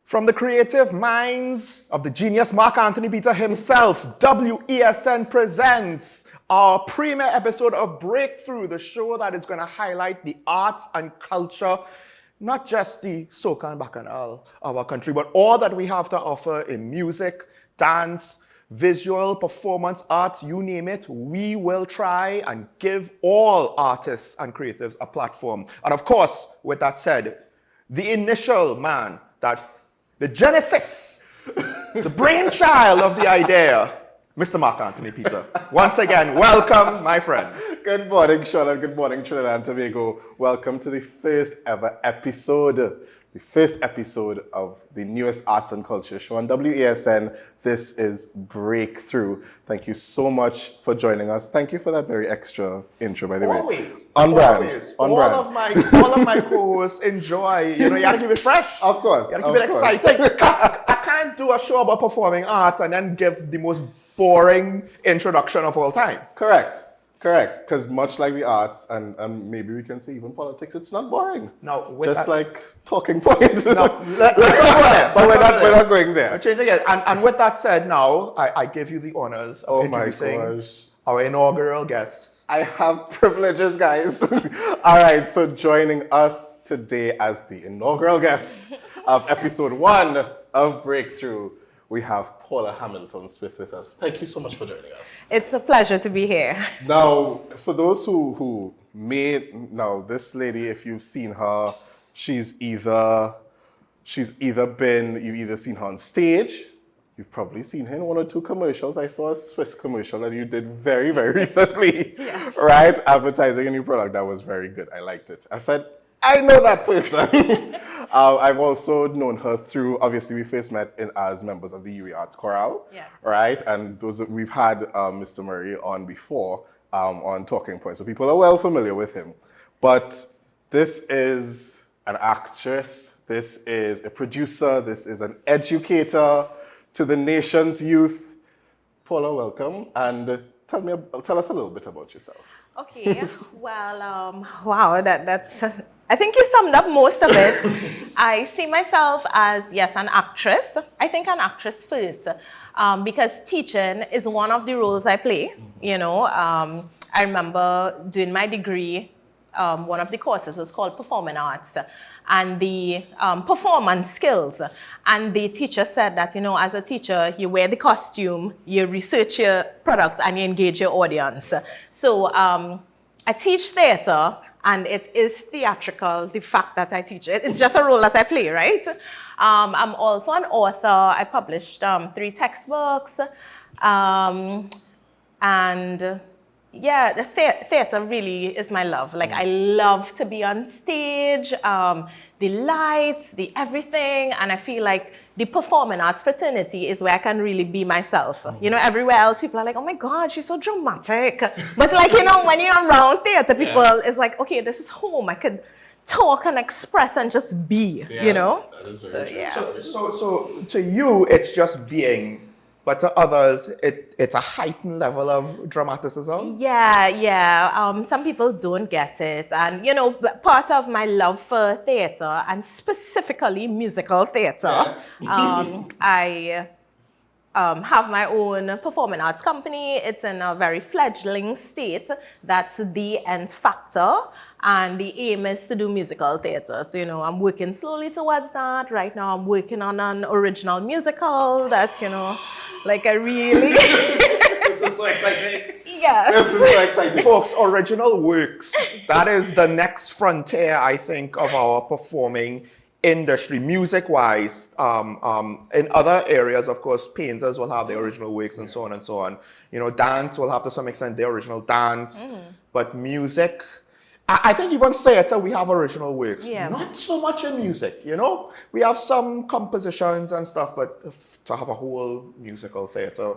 From the creative minds of the genius Mark Anthony Peter himself, WESN presents our premiere episode of Breakthrough, the show that is going to highlight the arts and culture, not just the soca and bacchanal of our country, but all that we have to offer in music, dance, visual, performance, arts, you name it. We will try and give all artists and creatives a platform. And of course, with that said, the initial man that the genesis, the brainchild of the idea, Mr. Mark Anthony Peter. Once again, welcome, my friend. Good morning, Sean, and good morning, Trinidad and Tobago. Welcome to the first ever episode, of the newest arts and culture show on WESN. This is Breakthrough. Thank you so much for joining us. Thank you for that very extra intro, by the way. Always. On brand. Always. On all brand. of my co-hosts enjoy. You gotta keep it fresh. Of course. You gotta keep it exciting. I can't do a show about performing arts and then give the most boring introduction of all time. Correct. Because much like the arts and maybe we can say even politics, it's not boring. No, just like talking points. No, let's not go there. But we're not going there. I'll change again. And with that said, now I give you the honors of introducing our inaugural guest. I have privileges, guys. All right, so joining us today as the inaugural guest of episode 1 of Breakthrough, we have Paula Hamilton-Smith with us. Thank you so much for joining us. It's a pleasure to be here. Now, for those who may know this lady, if you've seen her, you've either seen her on stage, you've probably seen her in 1 or 2 commercials. I saw a Swiss commercial that you did very, very recently, yes. Right? Advertising a new product. That was very good. I liked it. I said, I know that person. I've also known her through, obviously we first met as members of the UE Arts Chorale, yes. Right? And we've had Mr. Murray on before on Talking Points, so people are well familiar with him. But this is an actress, this is a producer, this is an educator to the nation's youth. Paula, welcome, and tell us a little bit about yourself. Okay, well, wow, that's... I think you summed up most of it. I see myself as, yes, an actress. I think an actress first, because teaching is one of the roles I play. You know, I remember doing my degree, one of the courses was called Performing Arts and the performance skills. And the teacher said that, you know, as a teacher, you wear the costume, you research your products, and you engage your audience. So I teach theater. And it is theatrical, the fact that I teach it. It's just a role that I play, right? I'm also an author. I published 3 textbooks. And yeah, the theater really is my love. Like, I love to be on stage, the lights, the everything. And I feel like the performing arts fraternity is where I can really be myself. You know, everywhere else, people are like, oh my God, she's so dramatic. But like, you know, when you're around theater, people, it's like, okay, this is home. I could talk and express and just be, you know? That is very true. Yeah. So to you, it's just being. But to others, it's a heightened level of dramaticism. Yeah. Some people don't get it. And, you know, part of my love for theater, and specifically musical theater, I have my own performing arts company. It's in a very fledgling state. That's the Nth Factor. And the aim is to do musical theater. So, you know, I'm working slowly towards that. Right now, I'm working on an original musical that, you know, like I really... This is so exciting. Yes. This is so exciting. Folks, original works. That is the next frontier, I think, of our performing industry, music-wise. In other areas, of course, painters will have their original works and so on and so on. You know, dance will have to some extent their original dance. But music... I think even theater, we have original works. Yeah. Not so much in music, you know? We have some compositions and stuff, but to have a whole musical theater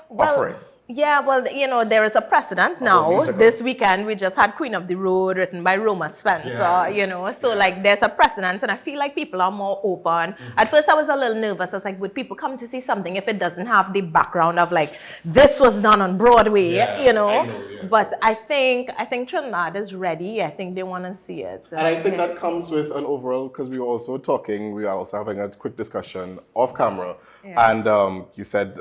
offering. Yeah, well, you know, there is a precedent now. This weekend, we just had Queen of the Road written by Roma Spencer, you know. So, like, there's a precedent, and I feel like people are more open. At first, I was a little nervous. I was like, would people come to see something if it doesn't have the background of, like, this was done on Broadway, you know? But I think Trinidad is ready. I think they want to see it. And I think that comes with an overall, because we were also talking, we were also having a quick discussion off camera, and you said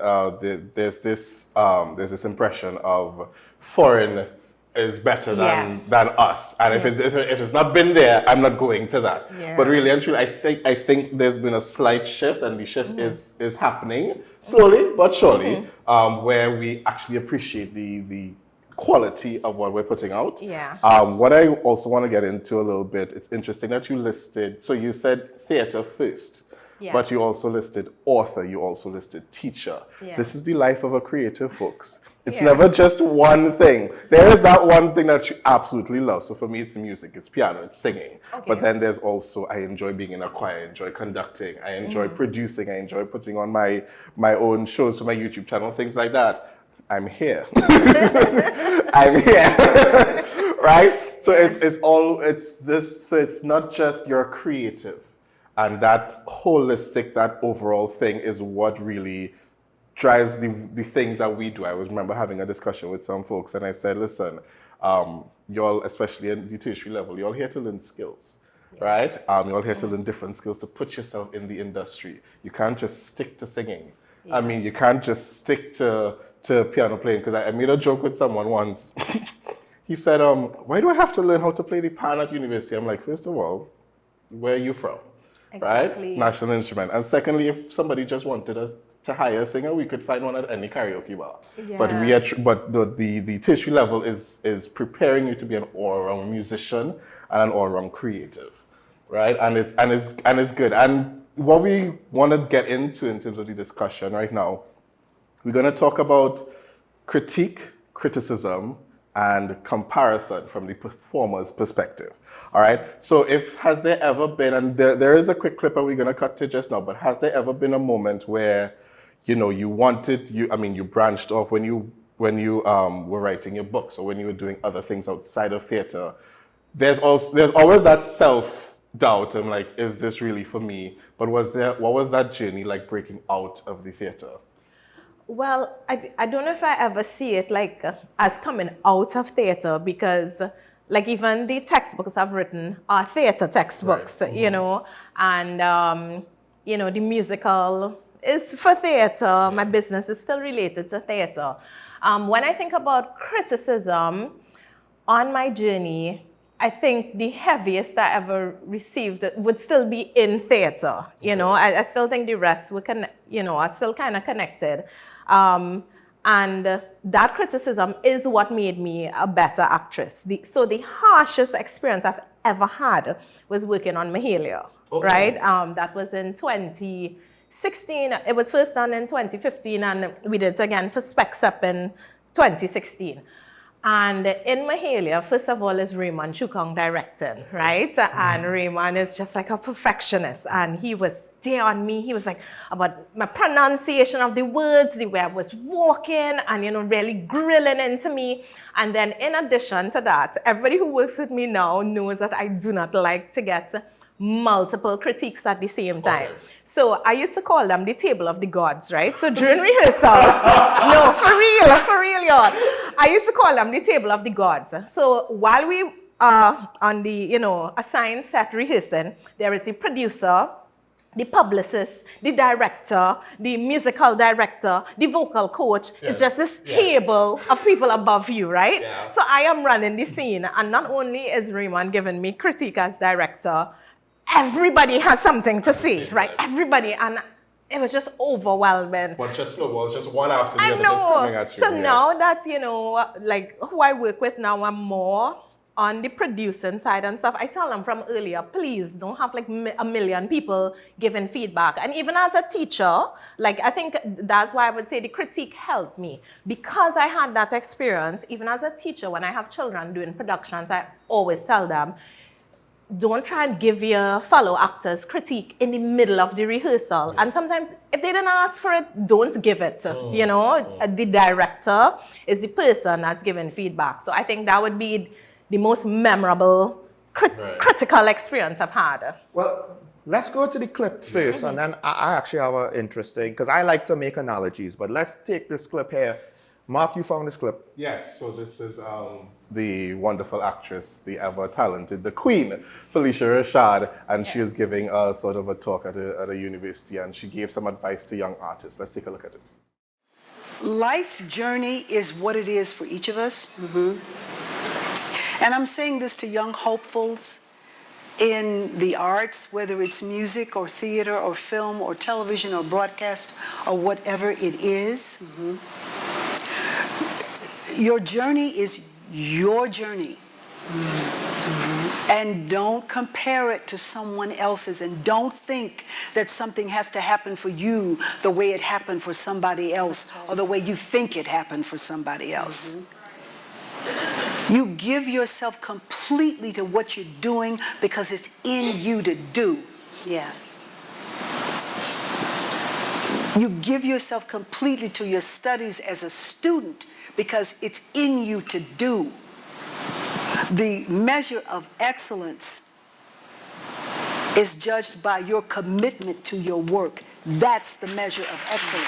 there's this impression of foreign is better than us, and if it's not been there, I'm not going to that. Yeah. But really and truly, I think there's been a slight shift, and the shift is happening slowly but surely, where we actually appreciate the quality of what we're putting out. Yeah. What I also want to get into a little bit, it's interesting that you listed, so you said theater first, but you also listed author, you also listed teacher. Yeah. This is the life of a creative, folks. It's never just one thing. There is that one thing that you absolutely love. So for me, it's music, it's piano, it's singing. Okay. But then there's also, I enjoy being in a choir, I enjoy conducting, I enjoy producing, I enjoy putting on my own shows for my YouTube channel, things like that. I'm here. I'm here. Right? So it's not just you're creative. And that holistic, that overall thing is what really drives the things that we do. I remember having a discussion with some folks, and I said, listen, y'all, especially in the tertiary level, you're here to learn skills, right? You're here to learn different skills to put yourself in the industry. You can't just stick to singing. I mean, you can't just stick to piano playing, because I made a joke with someone once. He said, why do I have to learn how to play the pan at university? I'm like, first of all, where are you from? Exactly. Right? National instrument. And secondly, if somebody just wanted to hire a singer, we could find one at any karaoke bar. Yeah. But the tertiary level is preparing you to be an all-around musician and an all-around creative, right? And it's good. And what we want to get into in terms of the discussion right now, we're going to talk about critique, criticism, and comparison from the performer's perspective. All right. So has there ever been, and there is a quick clip and we're going to cut to just now, but has there ever been a moment where, you branched off when you were writing your books or when you were doing other things outside of theater? There's always that self-doubt. I'm like, is this really for me? But what was that journey like, breaking out of the theater? Well, I don't know if I ever see it like as coming out of theater, because like even the textbooks I've written are theater textbooks, right. And the musical is for theater. My business is still related to theater. When I think about criticism on my journey, I think the heaviest I ever received would still be in theater. I still think the rest are still kind of connected. And that criticism is what made me a better actress. So the harshest experience I've ever had was working on Mahalia, right? That was in 2016. It was first done in 2015, and we did it again for Specs Up in 2016. And in Mahalia, first of all, is Raymond Chukong directing, right? And Raymond is just like a perfectionist. And he was there on me. He was like, about my pronunciation of the words, the way I was walking, and, really grilling into me. And then in addition to that, everybody who works with me now knows that I do not like to get multiple critiques at the same time. So I used to call them the table of the gods, right? So during rehearsals, no, for real, y'all. I used to call them the table of the gods. So while we are on the, assigned set rehearsing, there is the producer, the publicist, the director, the musical director, the vocal coach. Yes. It's just this table of people above you, right? Yeah. So I am running the scene, and not only is Raymond giving me critique as director, everybody has something to say, right? Everybody, and it was just overwhelming. But just snowballs, just one after the other, just coming at you. So now that, like who I work with now, I'm more on the producing side and stuff. I tell them from earlier, please don't have like a million people giving feedback. And even as a teacher, like I think that's why I would say the critique helped me. Because I had that experience, even as a teacher, when I have children doing productions, I always tell them, don't try and give your fellow actors critique in the middle of the rehearsal. Yeah. And sometimes if they didn't ask for it, don't give it. The director is the person that's giving feedback. So I think that would be the most memorable critical experience I've had. Well, let's go to the clip first, and then I actually have an interesting, because I like to make analogies, but let's take this clip here. Mark, you found this clip. Yes, so this is the wonderful actress, the ever talented, the Queen, Felicia Rashad, and she was giving a sort of a talk at a university, and she gave some advice to young artists. Let's take a look at it. Life's journey is what it is for each of us. And I'm saying this to young hopefuls in the arts, whether it's music or theater or film or television or broadcast or whatever it is. Your journey is your journey. And don't compare it to someone else's, and don't think that something has to happen for you the way it happened for somebody else or the way you think it happened for somebody else. You give yourself completely to what you're doing because it's in you to do. Yes. You give yourself completely to your studies as a student because it's in you to do. The measure of excellence is judged by your commitment to your work. That's the measure of excellence.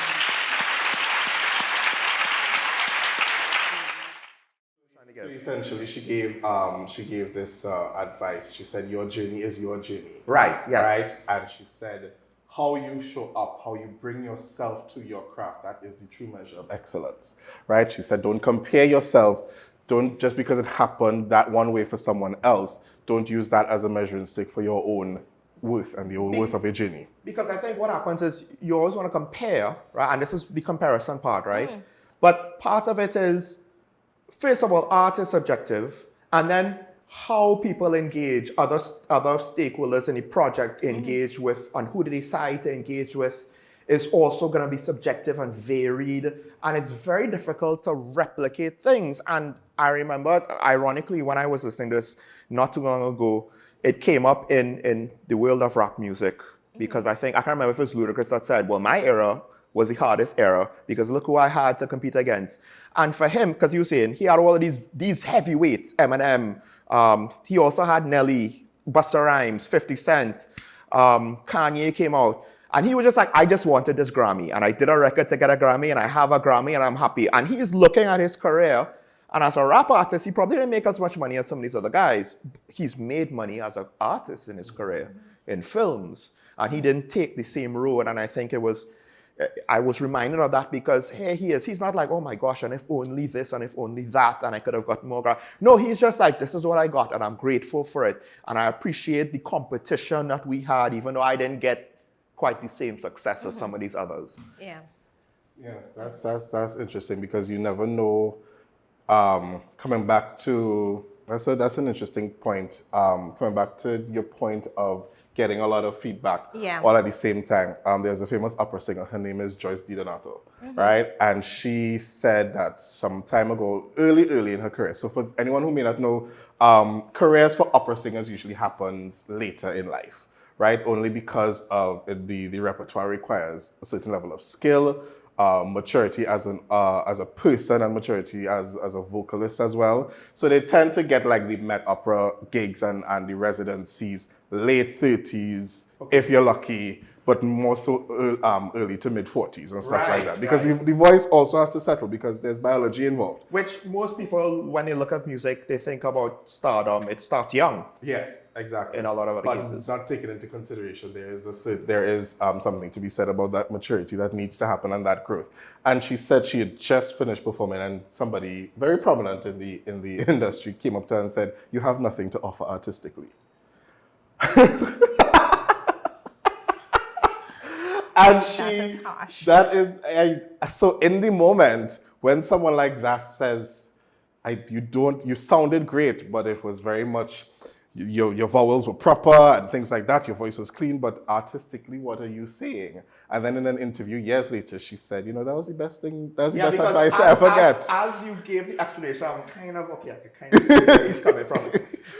So essentially, she gave this advice. She said, "Your journey is your journey." Right, yes. Right, and she said, "How you show up, how you bring yourself to your craft, that is the true measure of excellence." Right? She said, "Don't compare yourself. Don't just because it happened that one way for someone else. Don't use that as a measuring stick for your own worth and the worth of your journey." Because I think what happens is you always want to compare, right? And this is the comparison part, right? But part of it is, first of all, art is subjective, and then how people engage, other stakeholders in the project engage with, and who they decide to engage with, is also going to be subjective and varied, and it's very difficult to replicate things. And I remember, ironically, when I was listening to this not too long ago, it came up in the world of rap music, because I can't remember if it was Ludacris that said, well, my era was the hardest era because look who I had to compete against. And for him, because he was saying he had all of these heavyweights, Eminem, he also had Nelly, Busta Rhymes, 50 Cent, Kanye came out. And he was just like, I just wanted this Grammy. And I did a record to get a Grammy, and I have a Grammy, and I'm happy. And he's looking at his career, and as a rap artist, he probably didn't make as much money as some of these other guys. He's made money as an artist in his career, in films. And he didn't take the same road. And I think I was reminded of that because here he is. He's not like, oh my gosh, and if only this, and if only that, and I could have gotten more. No, he's just like, this is what I got, and I'm grateful for it. And I appreciate the competition that we had, even though I didn't get quite the same success as some of these others. Yeah. Yeah, that's interesting because you never know. Coming back to that's an interesting point. Coming back to your point of getting a lot of feedback all at the same time. There's a famous opera singer. Her name is Joyce DiDonato, right? And she said that some time ago, early in her career. So for anyone who may not know, careers for opera singers usually happens later in life. Right, only because of the repertoire requires a certain level of skill, maturity as a person, and maturity as a vocalist as well. So they tend to get like the Met Opera gigs and the residencies late 30s, if you're lucky, but more so early to mid 40s and stuff like that. Because the voice also has to settle because there's biology involved. Which most people, when they look at music, they think about stardom. It starts young. Yes, exactly. In a lot of other cases. But not taken into consideration, there is something to be said about that maturity that needs to happen and that growth. And she said she had just finished performing, and somebody very prominent in the industry came up to her and said, "You have nothing to offer artistically." And so in the moment when someone like that says, you sounded great, but it was very much, your vowels were proper and things like that, your voice was clean, but artistically, what are you saying? And then in an interview years later, she said, that was the best thing, that was the best advice to ever get. As you gave the explanation, I'm kind of, okay, I could kind of see where he's coming from.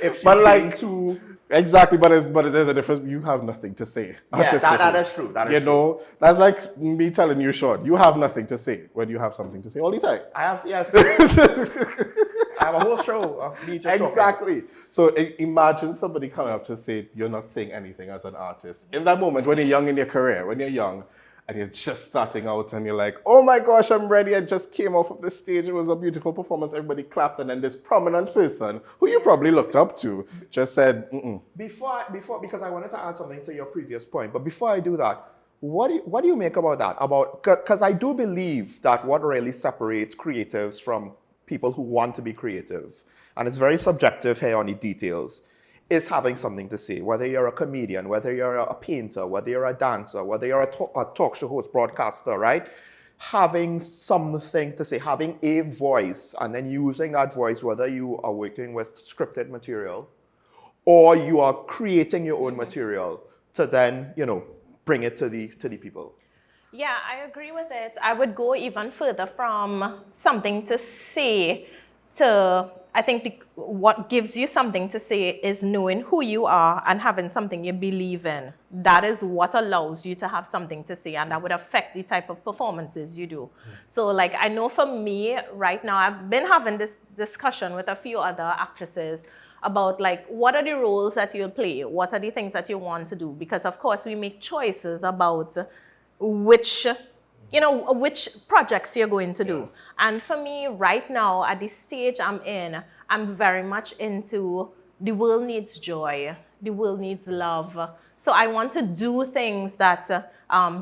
If she's being too... Exactly, but there's a difference. You have nothing to say. Yeah, that is true. That is true. That's like me telling you, Sean, you have nothing to say when you have something to say all the time. I have, yes. I have a whole show of me just Exactly. Talking. So imagine somebody coming up to say, you're not saying anything as an artist. In that moment, when you're young in your career, when you're young, and you're just starting out and you're like, oh my gosh, I'm ready. I just came off of the stage. It was a beautiful performance. Everybody clapped. And then this prominent person who you probably looked up to just said, mm-mm. Before, because I wanted to add something to your previous point, but before I do that, what do you make about that? Because I do believe that what really separates creatives from people who want to be creative, and it's very subjective here on the details, is having something to say. Whether you're a comedian, whether you're a painter, whether you're a dancer, whether you're a talk show host, broadcaster, right? Having something to say, having a voice, and then using that voice, whether you are working with scripted material or you are creating your own material to then, bring it to the people. Yeah, I agree with it. I would go even further from something to say to, I think what gives you something to say is knowing who you are and having something you believe in. That is what allows you to have something to say, and that would affect the type of performances you do. So like, I know for me right now, I've been having this discussion with a few other actresses about like, what are the roles that you'll play? What are the things that you want to do? Because of course we make choices about which projects you're going to do. And for me right now, at the stage I'm in, I'm very much into the world needs joy, the world needs love. So I want to do things that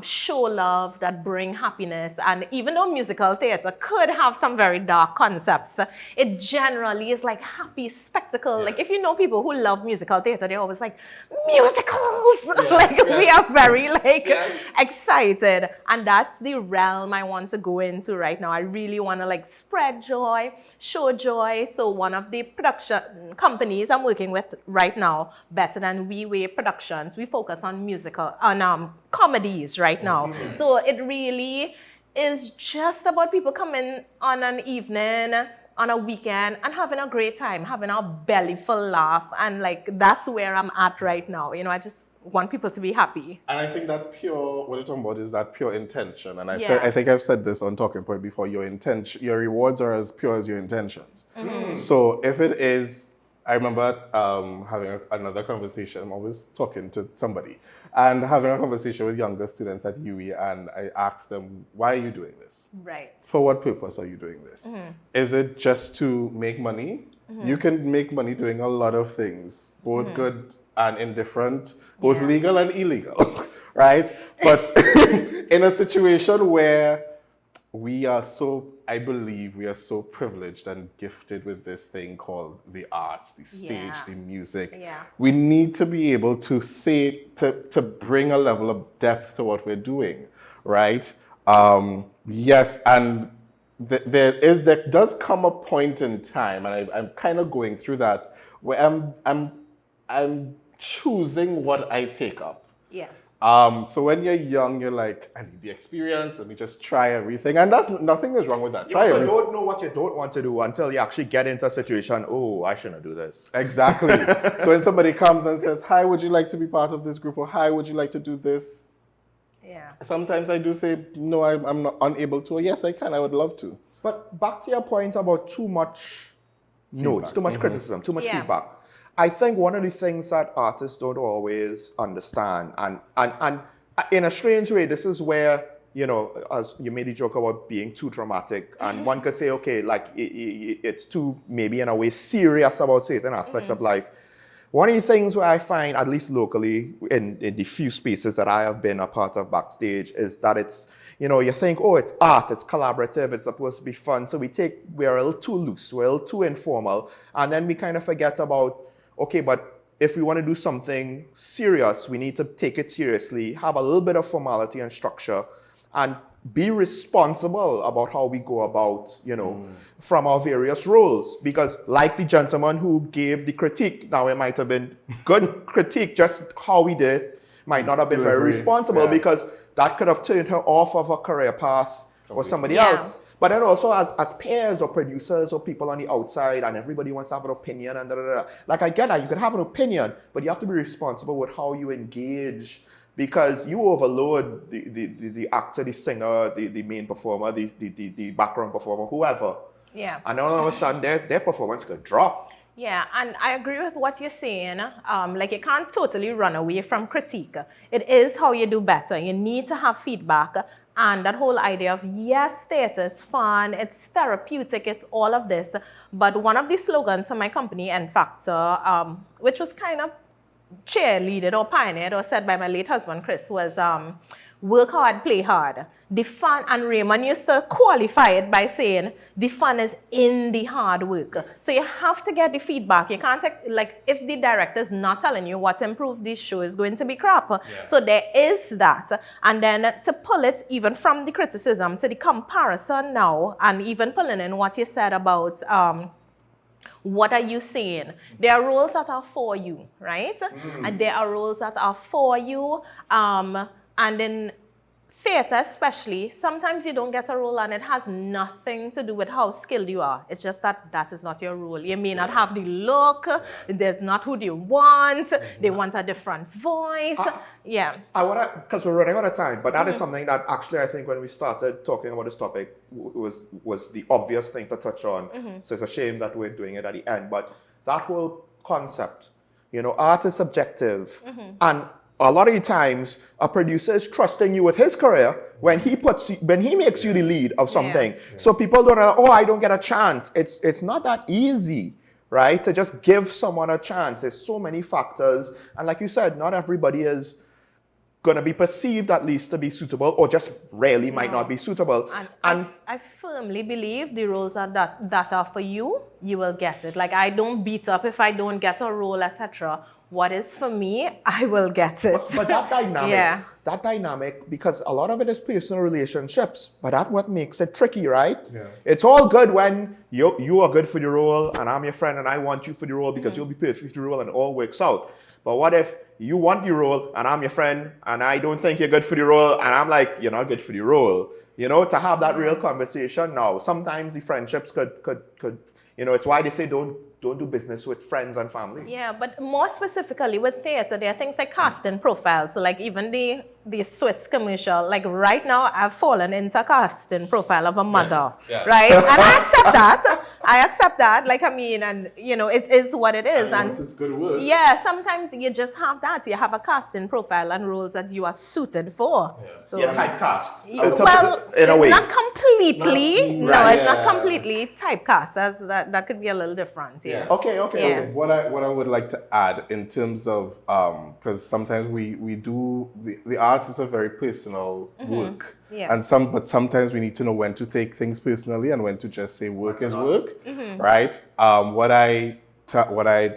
show love, that bring happiness. And even though musical theater could have some very dark concepts, it generally is like happy spectacle. Like if you know people who love musical theater, they're always like, musicals! We are very excited. And that's the realm I want to go into right now. I really want to like spread joy, show joy. So one of the production companies I'm working with right now, Better Than We Way Productions, we focus on comedies right now. So it really is just about people coming on an evening, on a weekend, and having a great time, having a belly full laugh. And like, that's where I'm at right now. I just want people to be happy. And I think that what you're talking about is that pure intention. And I think I've said this on Talking Point before, your rewards are as pure as your intentions. So if it is, I remember having another conversation. I'm always talking to somebody and having a conversation with younger students at UE, and I asked them, why are you doing this? Right. For what purpose are you doing this? Is it just to make money? You can make money doing a lot of things, both good and indifferent, both legal and illegal, right? But in a situation where I believe we are so privileged and gifted with this thing called the arts, the stage, the music. We need to be able to say, to bring a level of depth to what we're doing, right? Yes, and there does come a point in time, and I'm kind of going through that, where I'm choosing what I take up. Yeah. So when you're young, you're like, I need the experience, let me just try everything. And nothing is wrong with that. You also don't know what you don't want to do until you actually get into a situation, oh, I shouldn't do this. Exactly. So when somebody comes and says, hi, would you like to be part of this group? Or hi, would you like to do this? Yeah. Sometimes I do say, no, I'm not unable to. Or yes, I can, I would love to. But back to your point about too much notes, too much criticism, too much feedback. I think one of the things that artists don't always understand, and in a strange way, this is where, as you made the joke about being too dramatic, and one could say, okay, like it's too, maybe in a way, serious about certain aspects of life. One of the things where I find, at least locally, in the few spaces that I have been a part of backstage, is that it's, you think, oh, it's art, it's collaborative, it's supposed to be fun. So we're a little too loose, we're a little too informal, and then we kind of forget about, okay, but if we want to do something serious, we need to take it seriously, have a little bit of formality and structure, and be responsible about how we go about, from our various roles. Because like the gentleman who gave the critique, now it might have been good critique, just how we did it might not have been very responsible, because that could have turned her off of her career path or somebody else. But then also as peers or producers or people on the outside, and everybody wants to have an opinion and Like I get that, you can have an opinion, but you have to be responsible with how you engage, because you overload the actor, the singer, the main performer, the background performer, whoever. Yeah. And all of a sudden their performance could drop. Yeah, and I agree with what you're saying. Like you can't totally run away from critique. It is how you do better. You need to have feedback. And that whole idea of, yes, theater is fun, it's therapeutic, it's all of this. But one of the slogans for my company, N Factor, which was kind of cheerleaded or pioneered or said by my late husband, Chris, was work hard, play hard. The fun, and Raymond used to qualify it by saying, the fun is in the hard work. So you have to get the feedback. You can't, like, if the director is not telling you what to improve, this show is going to be crap. Yeah. So there is that. And then to pull it even from the criticism to the comparison now, and even pulling in what you said about, what are you saying? There are roles that are for you, right? And there are roles that are for you. And in theater especially, sometimes you don't get a role and it has nothing to do with how skilled you are. It's just that that is not your role. You may not have the look. There's not who they want. They want a different voice. Yeah. I want to, because we're running out of time, but that is something that actually I think when we started talking about this topic was the obvious thing to touch on. So it's a shame that we're doing it at the end. But that whole concept, you know, art is subjective. And a lot of the times, a producer is trusting you with his career when he makes you the lead of something. Yeah. So people don't know, oh, I don't get a chance. It's not that easy, right? To just give someone a chance. There's so many factors. And like you said, not everybody is going to be perceived at least to be suitable, or just really might not be suitable. And I firmly believe the roles are that are for you, you will get it. Like, I don't beat up if I don't get a role, etc. What is for me, I will get it. But that dynamic, that dynamic, because a lot of it is personal relationships, but that's what makes it tricky, right? Yeah. It's all good when you are good for the role, and I'm your friend, and I want you for the role because you'll be perfect for the role, and it all works out. But what if you want the role, and I'm your friend, and I don't think you're good for the role, and I'm like, you're not good for the role? You know, to have that real conversation now. Sometimes the friendships could you know, it's why they say don't do business with friends and family. Yeah, but more specifically with theater, there are things like casting profiles. So like even the Swiss commercial, like right now I've fallen into casting profile of a mother, right? And I accept that. I accept that. Like, I mean, and you know, it is what it is. And it's good work. Yeah, sometimes you just have that. You have a casting profile and roles that you are suited for. Yeah. So you're typecast. Well, in a way. Not completely. It's not completely typecast. That could be a little different. Yeah. Okay. Yeah. What I would like to add in terms of because sometimes we do the arts is a very personal work. Yeah. And sometimes we need to know when to take things personally and when to just say work is work, right? What I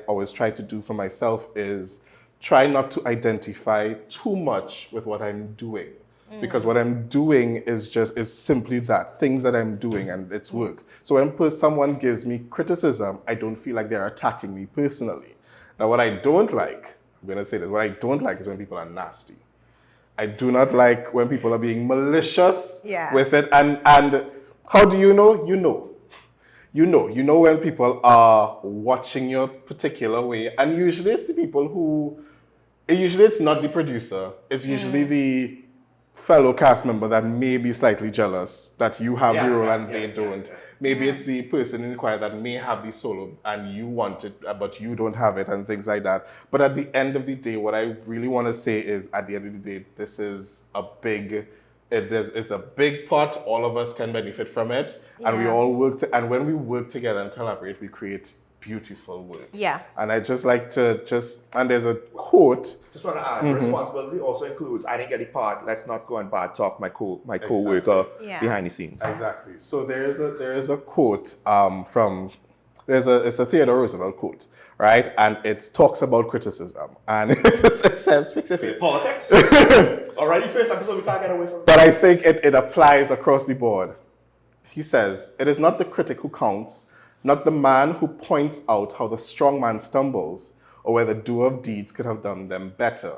always try to do for myself is try not to identify too much with what I'm doing, because what I'm doing is simply that, things that I'm doing, and it's work. So when someone gives me criticism, I don't feel like they're attacking me personally. Now, what I don't like, I'm going to say this, what I don't like is when people are nasty. I do not like when people are being malicious with it. And how do you know? You know when people are watching your particular way. And usually it's the people usually it's not the producer. It's usually the fellow cast member that may be slightly jealous that you have the role and they don't. Maybe it's the person in choir that may have the solo and you want it, but you don't have it and things like that. But at the end of the day, what I really want to say is at the end of the day, this is it's a big pot. All of us can benefit from it. And we all and when we work together and collaborate, we create beautiful work. Yeah. And I just like to and there's a quote. Just want to add, responsibility also includes, I didn't get the part, let's not go and bad talk my co-worker behind the scenes. Exactly. So there is a quote it's a Theodore Roosevelt quote, right? And it talks about criticism. And it says, fix your face. Politics? Already first episode, we can't get away from it. But I think it applies across the board. He says, it is not the critic who counts, not the man who points out how the strong man stumbles or where the doer of deeds could have done them better.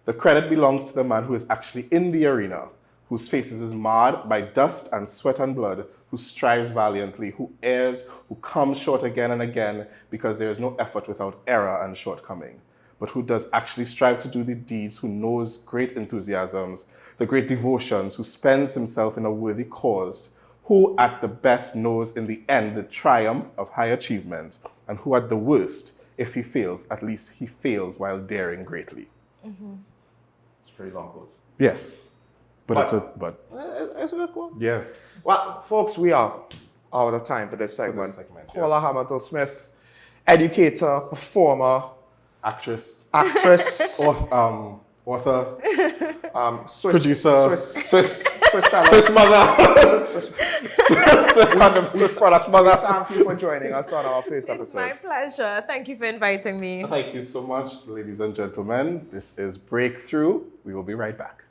The credit belongs to the man who is actually in the arena, whose faces is marred by dust and sweat and blood, who strives valiantly, who errs, who comes short again and again, because there is no effort without error and shortcoming, but who does actually strive to do the deeds, who knows great enthusiasms, the great devotions, who spends himself in a worthy cause, who at the best knows in the end the triumph of high achievement, and who at the worst, if he fails, at least he fails while daring greatly. It's a pretty long quote. Yes. But it's a It's a good quote. yes. Well, folks, we are out of time for this segment. segment, Paula yes. Hamilton-Smith, educator, performer, Actress, actress, author, Swiss, producer, Swiss seller, Swiss mother, Swiss product mother. Thank you for joining us on our first It's my episode. pleasure. Thank you for inviting me. Thank you so much, ladies and gentlemen. This is Breakthrough. We will be right back.